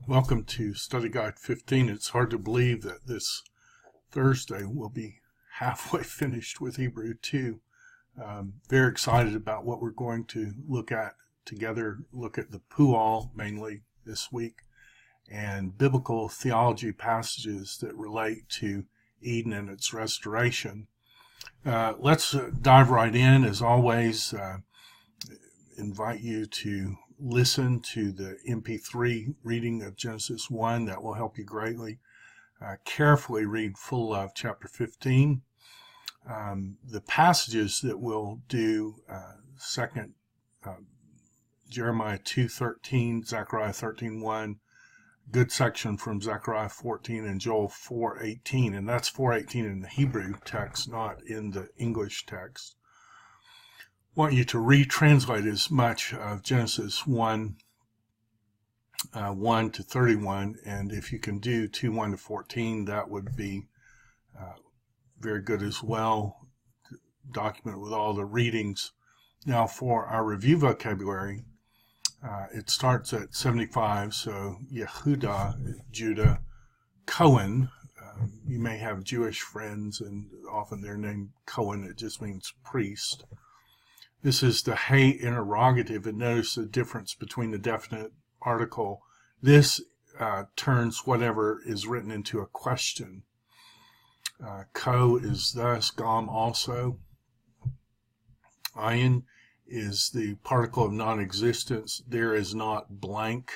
Welcome to Study Guide 15. It's hard to believe that this Thursday we'll be halfway finished with Hebrew 2. Very excited about what we're going to look at together. Look at the Pual mainly this week and biblical theology passages that relate to Eden and its restoration. Let's dive right in. As always, invite you to listen to the MP3 reading of Genesis 1. That will help you greatly. Carefully read full of chapter 15. The passages that we'll do, Jeremiah 2:13, Zechariah 13:1, good section from Zechariah 14 and Joel 4:18, and that's 4:18 in the Hebrew text, not in the English text. I want you to retranslate as much of Genesis 1 to 31, and if you can do 2:1 to 14, that would be very good as well. Document with all the readings. Now for our review vocabulary, it starts at 75, so Yehuda, Judah, Cohen. You may have Jewish friends, and often they're named Cohen. It just means priest. This is the hey interrogative, and notice the difference between the definite article. This turns whatever is written into a question. Ko is thus, gam also. Ayin is the particle of non-existence. There is not blank,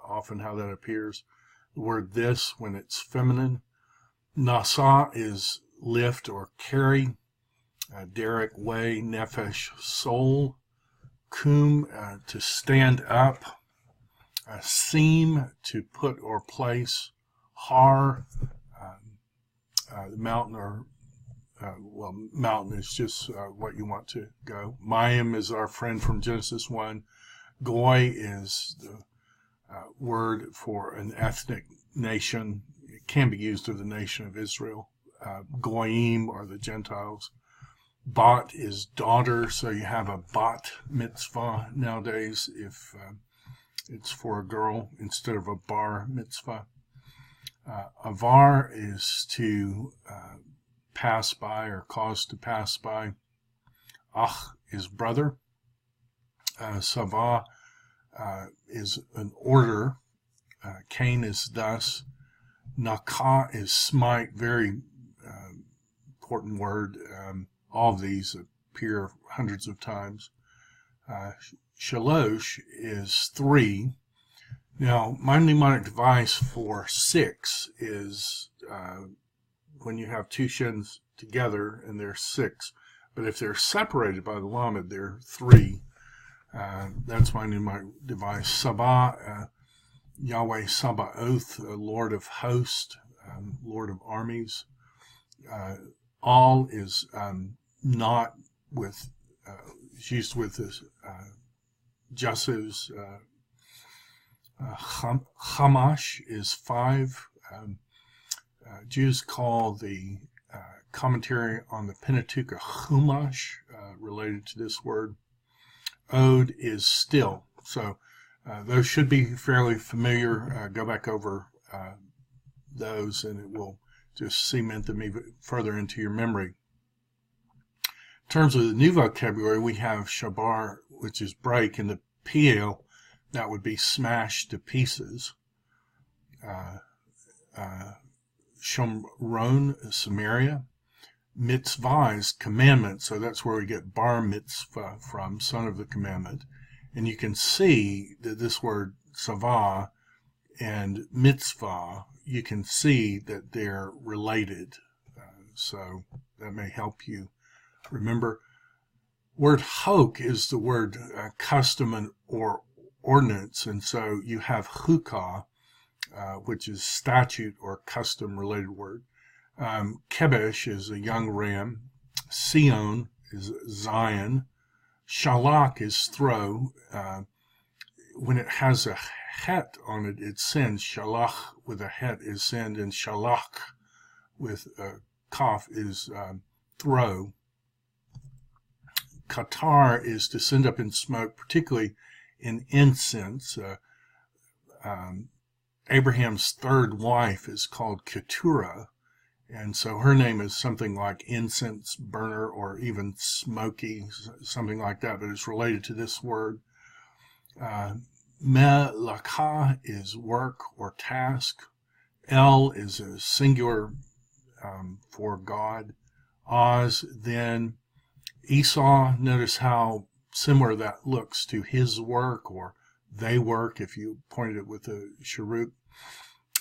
often how that appears. The word this when it's feminine. Nasa is lift or carry. Derek, way, nefesh, soul. Kum, to stand up. Seam, to put or place. Har, the mountain or, mountain is just what you want to go. Mayim is our friend from Genesis 1. Goy is the word for an ethnic nation. It can be used of the nation of Israel. Goyim are the Gentiles. Bat is daughter, so you have a bat mitzvah nowadays if it's for a girl instead of a bar mitzvah. Avar is to pass by or cause to pass by. Ach is brother. Sava is an order. Cain is thus. Naka is smite, very important word. All of these appear hundreds of times. Shalosh is 3. Now, my mnemonic device for 6 is when you have two shins together and they're 6. But if they're separated by the lamed, they're 3. That's my mnemonic device. Sabah, Yahweh Sabaoth, Lord of hosts, Lord of armies. All is not with, it's used with this Jasus. Hamash is 5. Jews call the commentary on the Pentateuch a Chumash, related to this word. Od is still. So those should be fairly familiar. Go back over those and it will just cement them even further into your memory. In terms of the new vocabulary, we have shabar, which is break, and the piel, that would be smashed to pieces. Shomron, Samaria. Mitzvah is commandment, so that's where we get bar mitzvah from, son of the commandment. And you can see that this word savah and mitzvah, you can see that they're related. So that may help you remember. Word hok is the word custom or ordinance, and so you have chukah, which is statute or custom related word. Kebesh is a young ram. Sion is Zion. Shalach is throw. When it has a het on it, it sends. Shalach with a het is send, and shalach with a kaf is throw. Qatar is to send up in smoke, particularly in incense. Abraham's third wife is called Keturah, and so her name is something like incense burner or even smoky, something like that, but it's related to this word. Melakah is work or task. El is a singular for God. Oz, then. Esau, notice how similar that looks to his work or they work if you pointed it with a sharuk.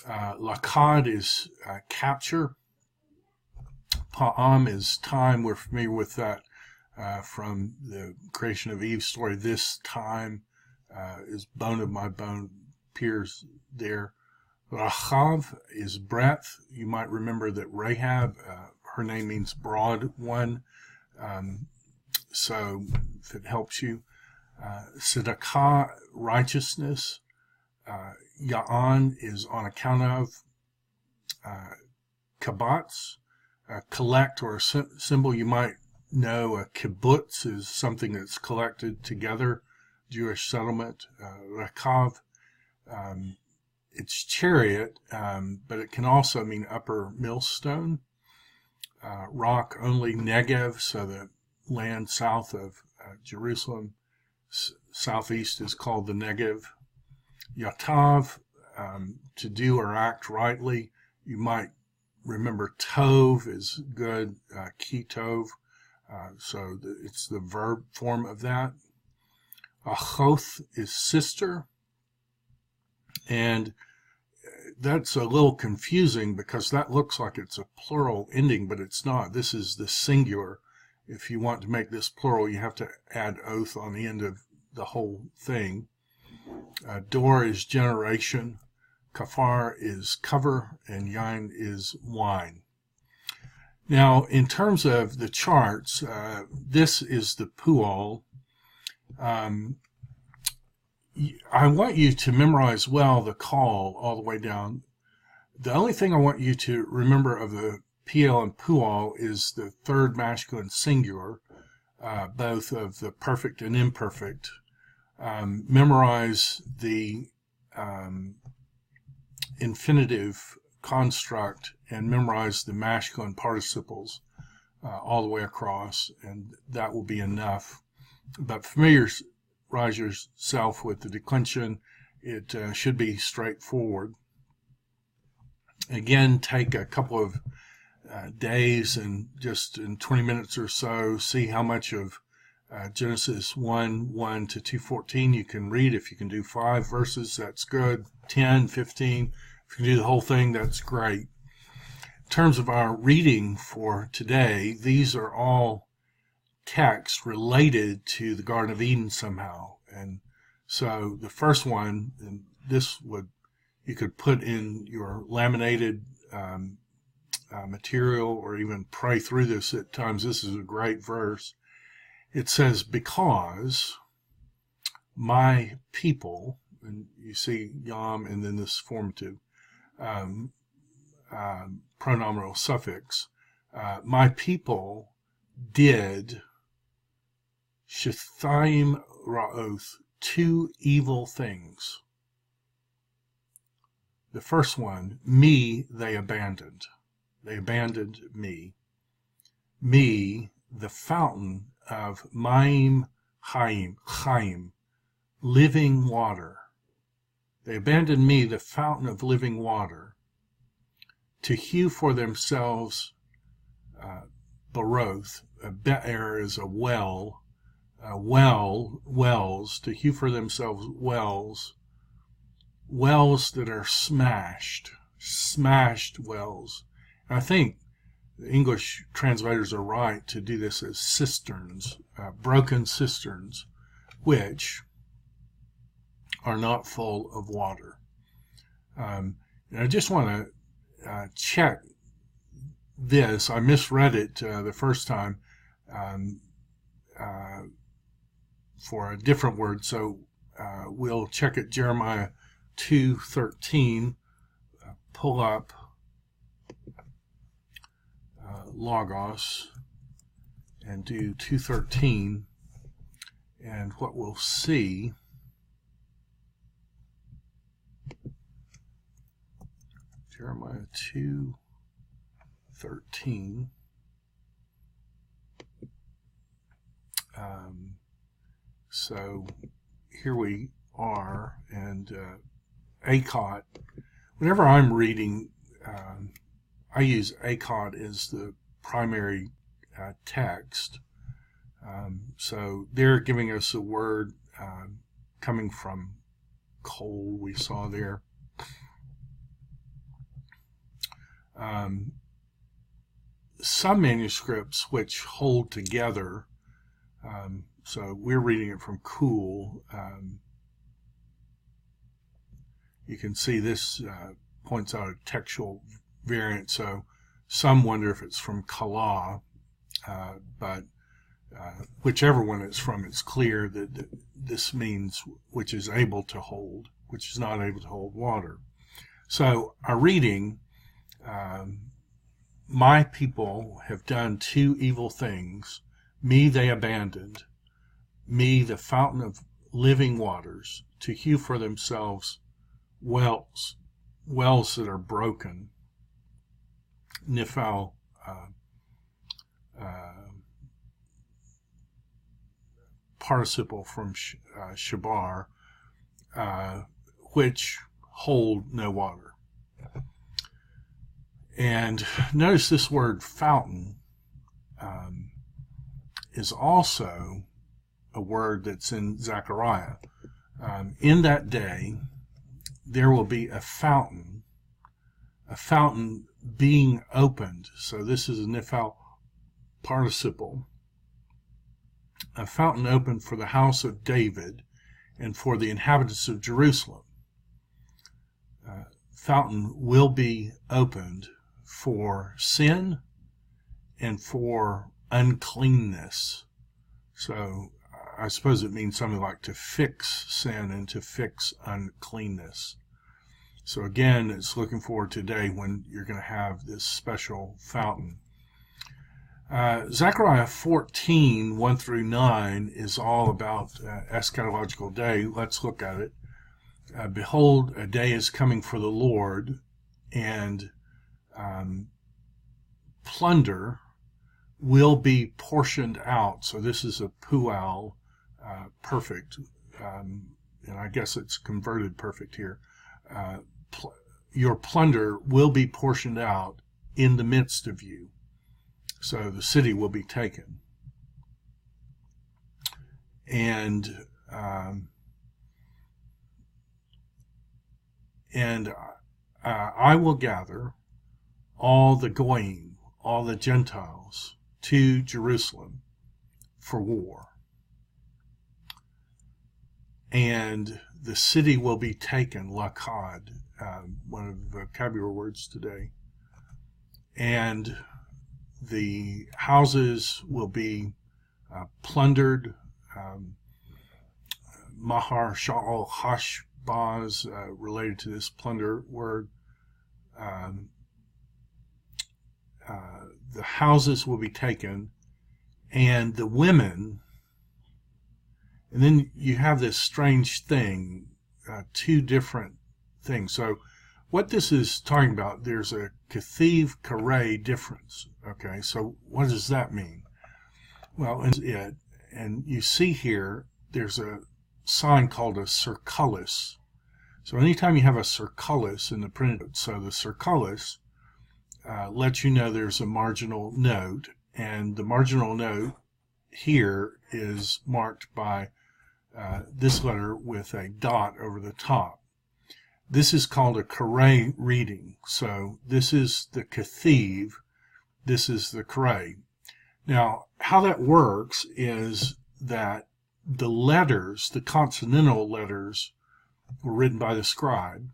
Lakad is capture. Pa'am is time. We're familiar with that from the creation of Eve's story. This time is bone of my bone, appears there. Rachav is breadth. You might remember that Rahab, her name means broad one. So if it helps you. Tzedakah, righteousness. Ya'an is on account of. Kibbutz, collect or a symbol. You might know a kibbutz is something that's collected together, Jewish settlement. Rakav, it's chariot, but it can also mean upper millstone. Rock only. Negev, so the land south of Jerusalem, southeast is called the Negev. Yatav, to do or act rightly. You might remember tov is good, kitov, so it's the verb form of that. Achoth is sister, and that's a little confusing because that looks like it's a plural ending, but it's not. This is the singular. If you want to make this plural, you have to add oath on the end of the whole thing. Dor is generation. Kafar is cover, and yain is wine. Now, in terms of the charts, this is the Pual. I want you to memorize well the call all the way down. The only thing I want you to remember of the PL and Pual is the third masculine singular, both of the perfect and imperfect. Memorize the infinitive construct and memorize the masculine participles all the way across, and that will be enough. But familiarize yourself with the declension. It should be straightforward. Again, take a couple of days and just in 20 minutes or so, see how much of Genesis 1:1 to 2:14 you can read. If you can do 5 verses, that's good. 10, 15. If you can do the whole thing, that's great. In terms of our reading for today, these are all texts related to the Garden of Eden somehow. And so the first one, and this you could put in your laminated material or even pray through this at times. This is a great verse. It says, because my people, and you see yam and then this formative pronominal suffix, my people did shethaim ra'oth, 2 evil things. The first one, me they abandoned. They abandoned me. Me, the fountain of Maim Chaim, living water. They abandoned me, the fountain of living water, to hew for themselves baroth. A be'er is a well, wells, to hew for themselves wells that are smashed wells. And I think the English translators are right to do this as cisterns, broken cisterns, which are not full of water. And I just want to check this. I misread it the first time for a different word, so we'll check it. Jeremiah 2:13. Pull up Logos and do 2:13, and what we'll see Jeremiah 2:13. So here we are, and ACOT. Whenever I'm reading, I use ACOT as the primary text. So they're giving us a word coming from coal, we saw there. Some manuscripts which hold together, so we're reading it from cool. You can see this points out a textual variant, so some wonder if it's from Kala, but whichever one it's from, it's clear that this means which is able to hold, which is not able to hold water. So our reading, my people have done two evil things. Me they abandoned, me the fountain of living waters, to hew for themselves wells that are broken. Nifal, participle from shabar, which hold no water. And notice this word fountain is also a word that's in Zechariah. In that day, there will be a fountain being opened. So this is a nifal participle. A fountain opened for the house of David and for the inhabitants of Jerusalem. Fountain will be opened for sin and for uncleanness. So I suppose it means something like to fix sin and to fix uncleanness. So again, it's looking forward to today when you're going to have this special fountain. Zechariah 14, 1 through 9 is all about eschatological day. Let's look at it. Behold, a day is coming for the Lord, and plunder will be portioned out. So this is a pual, perfect, and I guess it's converted perfect here. Your plunder will be portioned out in the midst of you. So the city will be taken. And I will gather all the Goyim, all the Gentiles, to Jerusalem for war. And the city will be taken, lakad, one of the vocabulary words today. And the houses will be plundered. Mahar Sha'al Hashbaz, related to this plunder word. The houses will be taken, and the women, and then you have this strange thing, two different things. So what this is talking about, there's a Kathiv Karay difference. Okay, so what does that mean? Well, and you see here, there's a sign called a circulus. So anytime you have a circulus in the printed, so the circulus lets you know there's a marginal note, and the marginal note here is marked by this letter with a dot over the top. This is called a Karay reading. So this is the Kathiv, this is the Karay. Now, how that works is that the letters, the consonantal letters, were written by the scribe,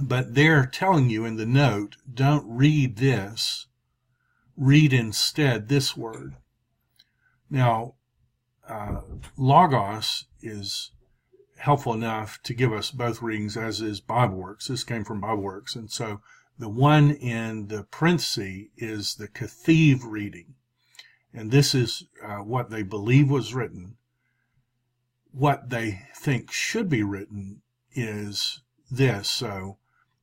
but they're telling you in the note, don't read this, read instead this word. Now, Logos is helpful enough to give us both readings, as is BibleWorks. This came from BibleWorks, and so the one in the parenthesis is the Kathiv reading, and this is what they believe was written. What they think should be written is this. So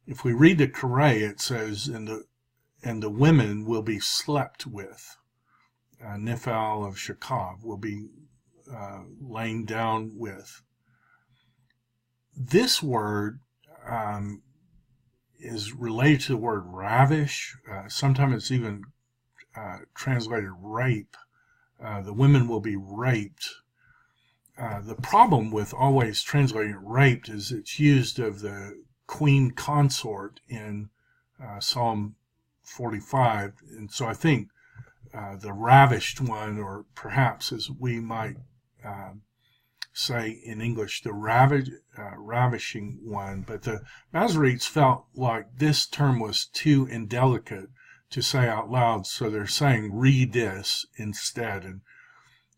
If we read the Koreh, it says, and the women will be slept with. Nifal of Shekab will be laying down with. This word is related to the word ravish. Sometimes it's even translated rape. The women will be raped. The problem with always translating raped is it's used of the queen consort in Psalm 45. And so I think the ravished one, or perhaps as we might say in English, the ravishing one. But the Masoretes felt like this term was too indelicate to say out loud, so they're saying, read this instead. And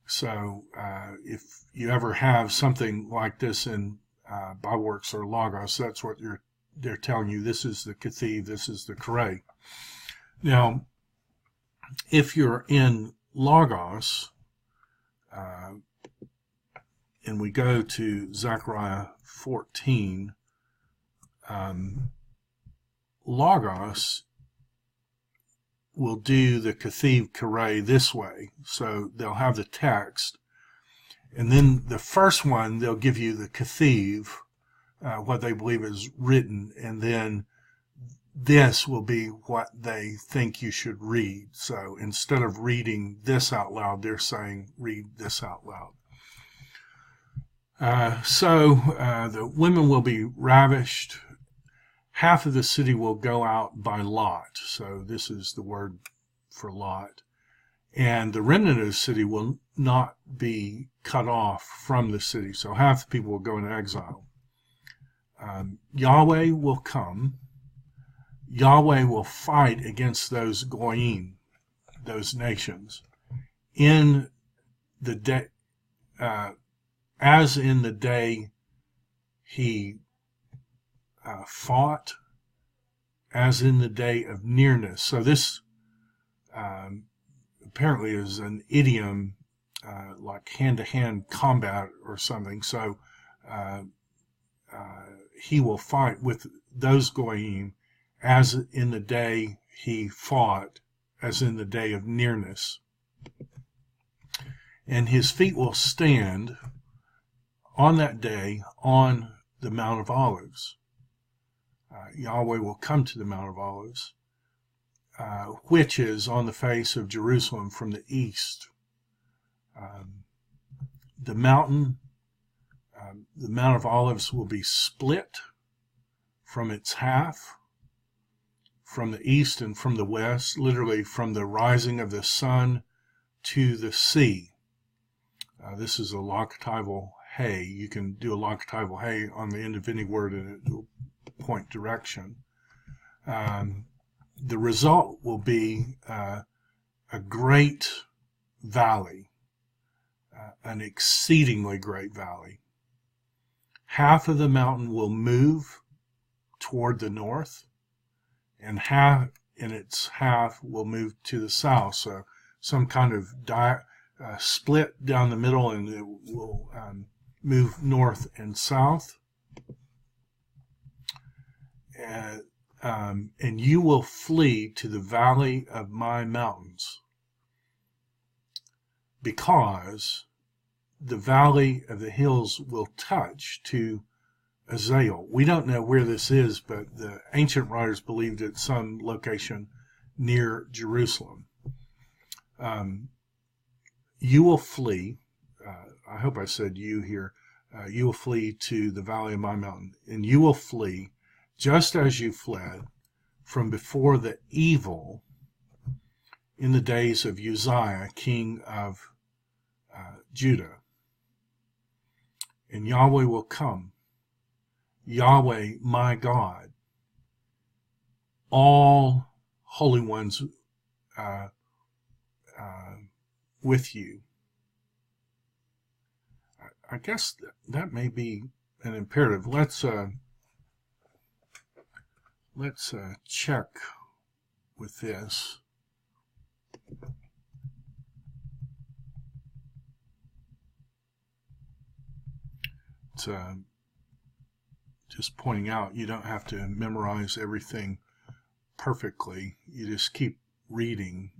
so if you ever have something like this in Byworks or Logos, that's what they're telling you. This is the Kethiv, this is the Koreh. Now, if you're in Logos, and we go to Zechariah 14, Logos will do the Kethiv Koreh this way. So they'll have the text, and then the first one, they'll give you the Kethiv, what they believe is written, and then this will be what they think you should read. So instead of reading this out loud, they're saying, read this out loud. The women will be ravished. Half of the city will go out by lot. So this is the word for lot. And the remnant of the city will not be cut off from the city. So half the people will go into exile. Yahweh will come. Yahweh will fight against those goyim, those nations, in the day, as in the day he fought, as in the day of nearness. So this apparently is an idiom like hand-to-hand combat or something. So he will fight with those goyim as in the day he fought, as in the day of nearness. And his feet will stand on that day on the Mount of Olives. Yahweh will come to the Mount of Olives, which is on the face of Jerusalem from the east. The Mount of Olives will be split from its half, from the east and from the west, literally from the rising of the sun to the sea. This is a locatival hay. You can do a locatival hay on the end of any word and it will point direction. The result will be a great valley, an exceedingly great valley. Half of the mountain will move toward the north, and half in its half will move to the south. So some kind of split down the middle, and it will move north and south. And you will flee to the valley of my mountains, because the valley of the hills will touch to Azael. We don't know where this is, but the ancient writers believed it's some location near Jerusalem. You will flee. I hope I said you here. You will flee to the valley of my mountain, and you will flee just as you fled from before the evil in the days of Uzziah, king of Judah. And Yahweh will come, Yahweh my God, all holy ones with you. I guess that may be an imperative. Let's check with this. just pointing out, you don't have to memorize everything perfectly. You just keep reading.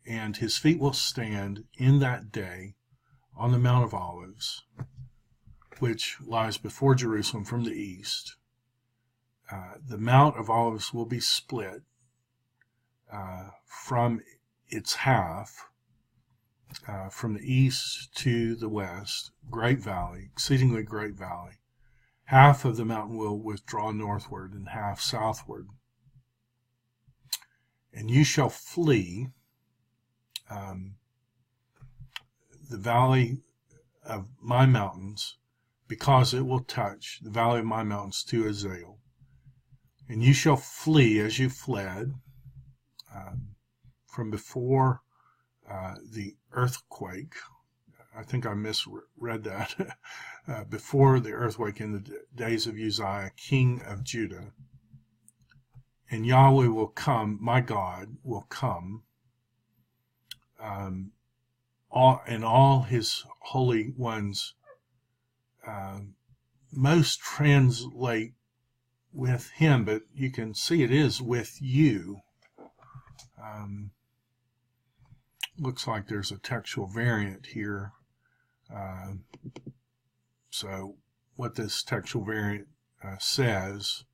And his feet will stand in that day on the Mount of Olives, which lies before Jerusalem from the east. The Mount of Olives will be split from its half, from the east to the west, great valley, exceedingly great valley. Half of the mountain will withdraw northward and half southward. And you shall flee the valley of my mountains, because it will touch the valley of my mountains to Azael. And you shall flee as you fled from before the earthquake. I think I misread that. Before the earthquake in the days of Uzziah, king of Judah. And Yahweh will come, my God will come, and all his holy ones. Most translate with him, but you can see it is with you. Looks like there's a textual variant here. So what this textual variant says,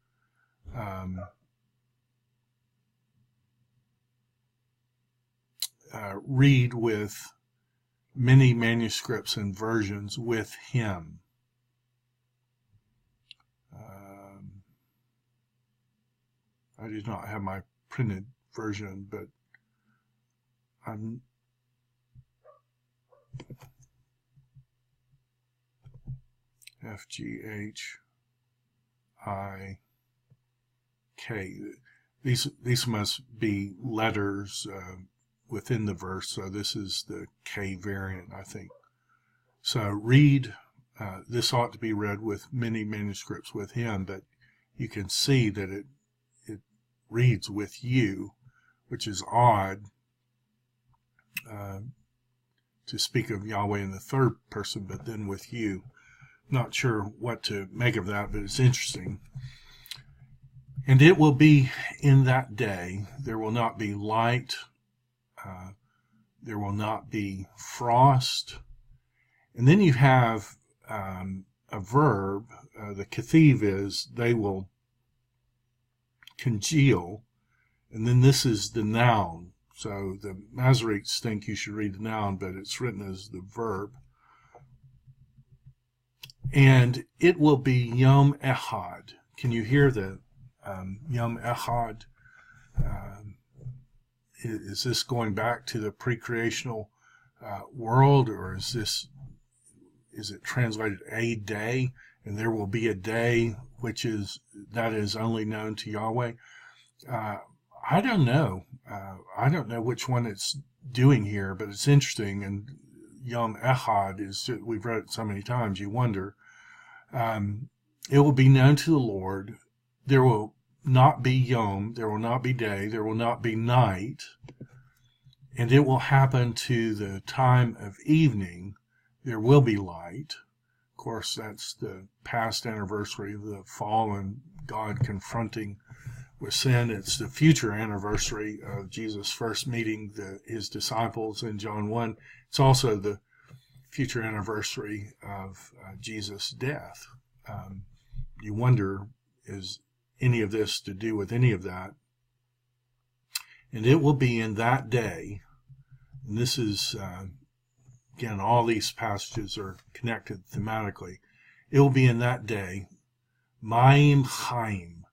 read with many manuscripts and versions with him. I do not have my printed version, but I'm FGHIK. These must be letters within the verse, so this is the K variant, I think. So read, this ought to be read with many manuscripts with him, but you can see that it reads with you, which is odd to speak of Yahweh in the third person, but then with you. Not sure what to make of that, but it's interesting. And it will be in that day, there will not be light, there will not be frost. And then you have a verb, the kathiv is, they will congeal, and then this is the noun. So the Masoretes think you should read the noun, but it's written as the verb. And it will be Yom Echad. Can you hear the Yom Echad? Is this going back to the pre-creational world, or is it translated a day? And there will be a day that is only known to Yahweh. I don't know. I don't know which one it's doing here, but it's interesting. And Yom Echad we've read it so many times, you wonder. It will be known to the Lord. There will not be Yom, there will not be day, there will not be night, and it will happen to the time of evening. There will be light. Of course, that's the past anniversary of the fall and God confronting with sin. It's the future anniversary of Jesus first meeting his disciples in John 1. It's also the future anniversary of Jesus' death. You wonder, is any of this to do with any of that? And it will be in that day, and this is, again, all these passages are connected thematically. It will be in that day, Mayim Chaim,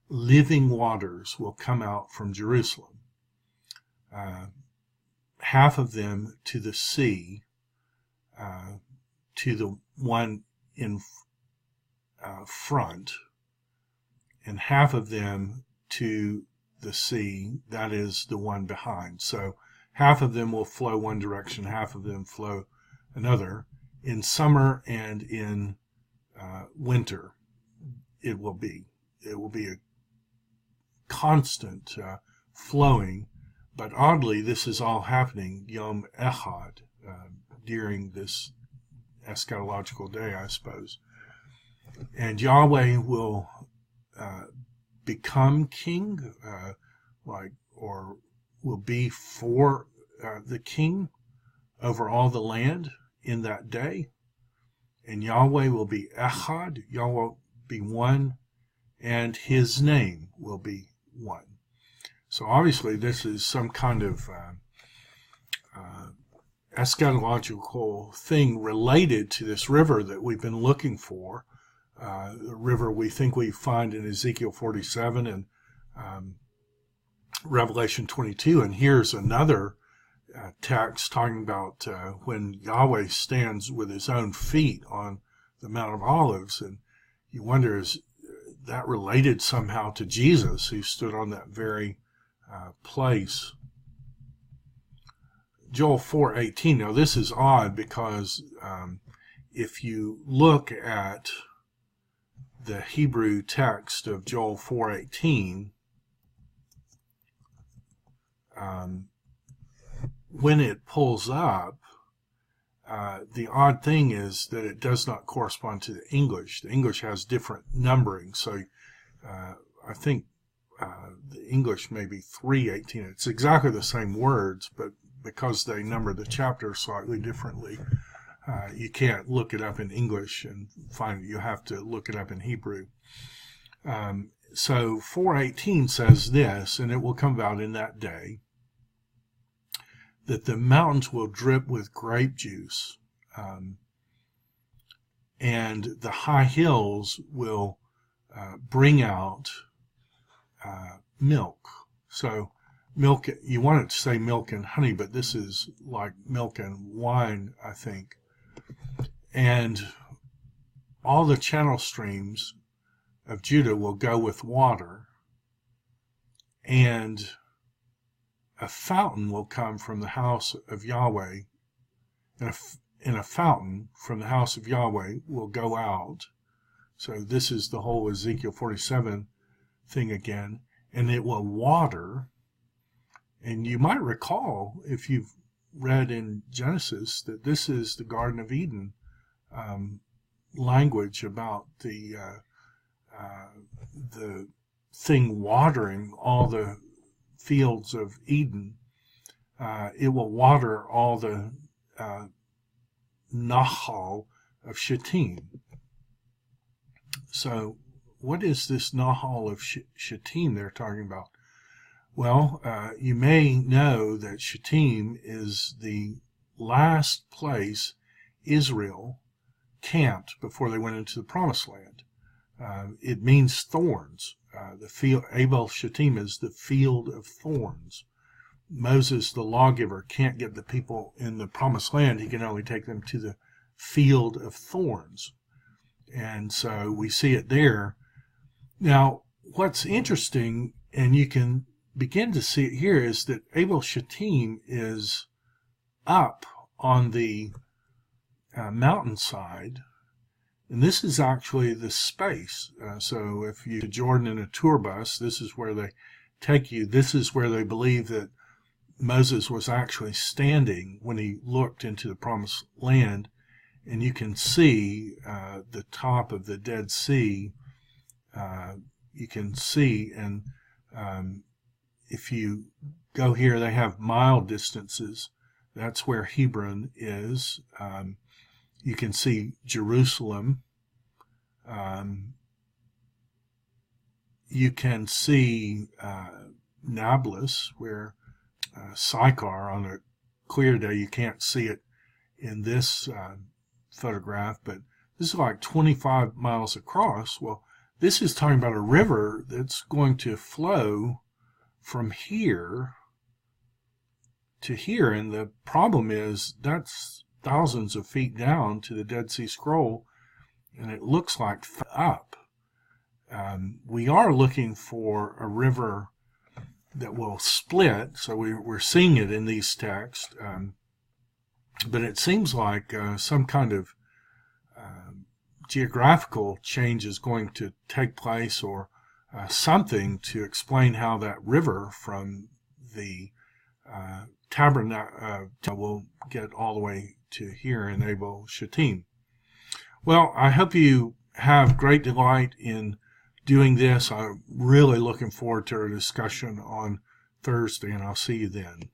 living waters will come out from Jerusalem. Half of them to the sea, to the one in front, and half of them to the sea, that is the one behind. So half of them will flow one direction, half of them flow another. In summer and in winter, it will be a constant flowing. But oddly, this is all happening Yom Echad, during this eschatological day, I suppose. And Yahweh will become king, or will be for the king over all the land in that day. And Yahweh will be Echad, Yahweh will be one, and his name will be one. So obviously this is some kind of eschatological thing related to this river that we've been looking for. The river we think we find in Ezekiel 47 and Revelation 22. And here's another text talking about when Yahweh stands with his own feet on the Mount of Olives. And you wonder, is that related somehow to Jesus, who stood on that very place? Joel 4:18. Now this is odd because if you look at the Hebrew text of Joel 4:18, when it pulls up, the odd thing is that it does not correspond to the English. The English has different numbering, so I think the English may be 3:18. It's exactly the same words, but because they number the chapter slightly differently, you can't look it up in English and find it. You have to look it up in Hebrew. So 4:18 says this, and it will come about in that day that the mountains will drip with grape juice, and the high hills will bring out milk. So milk, you want it to say milk and honey, but this is like milk and wine, I think. And all the channel streams of Judah will go with water, and a fountain will come from the house of Yahweh, and a fountain from the house of Yahweh will go out. So this is the whole Ezekiel 47 thing again, and it will water. And you might recall, if you've read in Genesis, that this is the Garden of Eden language about the thing watering all the fields of Eden. It will water all the Nahal of Shittim. So what is this Nahal of Shittim they're talking about? Well, you may know that Shittim is the last place Israel camped before they went into the Promised Land. It means thorns. The field, Abel Shittim, is the field of thorns. Moses, the lawgiver, can't get the people in the Promised Land. He can only take them to the field of thorns. And so we see it there. Now, what's interesting, and you can begin to see it here, is that Abel Shittim is up on the mountainside, and this is actually the space. So if you to Jordan in a tour bus, this is where they take you. This is where they believe that Moses was actually standing when he looked into the Promised Land, and you can see the top of the Dead Sea. You can see, and if you go here, they have mile distances. That's where Hebron is. You can see Jerusalem. You can see Nablus, where Sychar, on a clear day, you can't see it in this photograph, but this is like 25 miles across. Well, this is talking about a river that's going to flow from here to here, and the problem is that's thousands of feet down to the Dead Sea Scroll, and it looks like up. We are looking for a river that will split, so we're seeing it in these texts, but it seems like some kind of geographical change is going to take place, or something to explain how that river from the tabernacle will get all the way to here in Abel Shittim. Well, I hope you have great delight in doing this. I'm really looking forward to our discussion on Thursday, and I'll see you then.